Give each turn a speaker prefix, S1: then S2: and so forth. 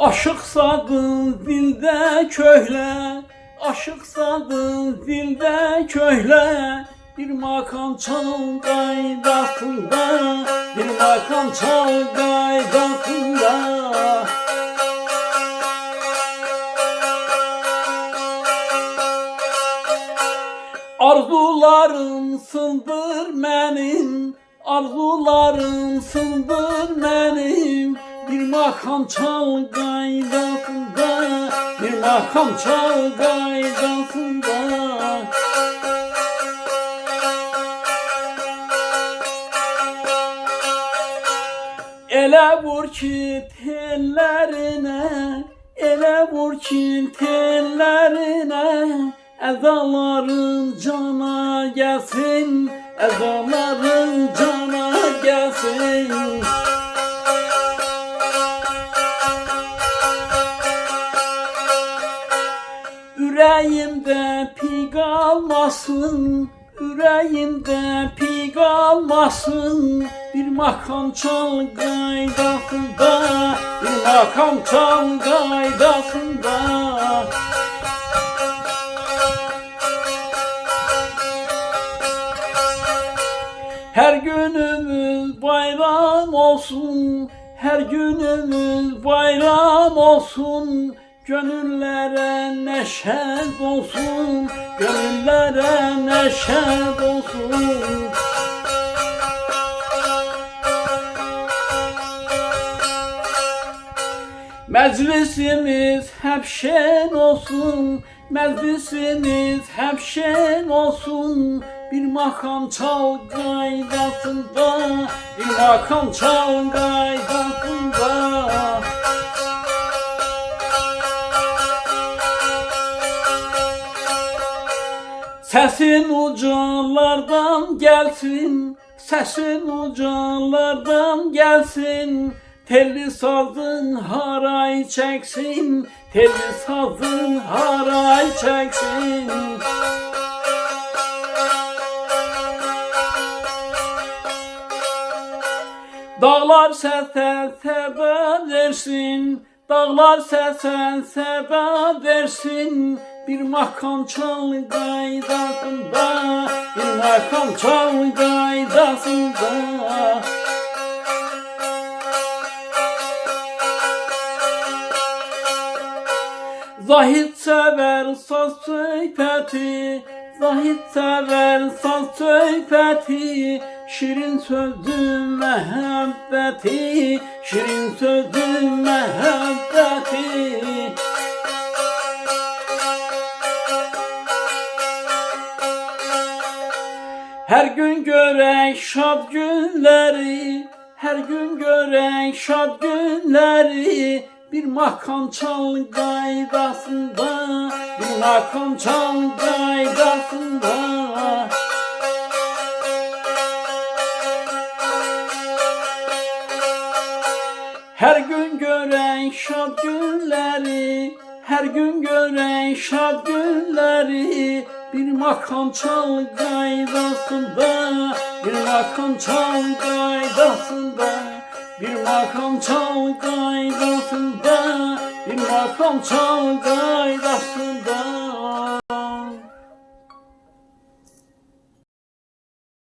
S1: Aşıqsadın dildə köhlə, aşıqsadın dildə köhlə. Bir makam çal qaydasında, bir makam çal qaydasında. Arzularımsındır mənim, arzularımsındır mənim. Bir makam çal qaydasında, bir makam çal qaydasında. Elə vur ki tellərinə, elə vur ki tellərinə. Əzaların cana gəlsin, əzaların cana gəlsin. Ürəyimdə piq almasın, ürəyimdə piq almasın. Bir makam çal qaydasında, bir makam çal qaydasında. Her günümüz bayram olsun, her günümüz bayram olsun. Gönüllere neşet olsun, gönüllere neşet olsun. Meclisimiz hep şen olsun, meclisimiz hep şen olsun. Bir makam çal qaydasında, bir makam çal qaydasında. Səsin ucalardan gelsin, səsin ucalardan gelsin. Telli sazın haray çeksin, telli sazın haray çeksin. Dağlar səsə səda versin, dağlar səsə səda versin. Bir makam çal qaydasında, bir makam çal qaydasında. Zahid sever saz söhbəti, zahid sever saz söhbəti. Şirin sözlü məhəbbəti, şirin sözlü məhəbbəti. Her gün görək şad günləri, her gün görək şad günləri. Bir makam çal qaydasında, bir makam çal qaydasında. Her gün görək şad günləri, her gün görək şad günləri. Bir makam çal qaydasında, bir makam çal qaydasında. Bir makam çal qaydasında, bir makam çal qaydasında.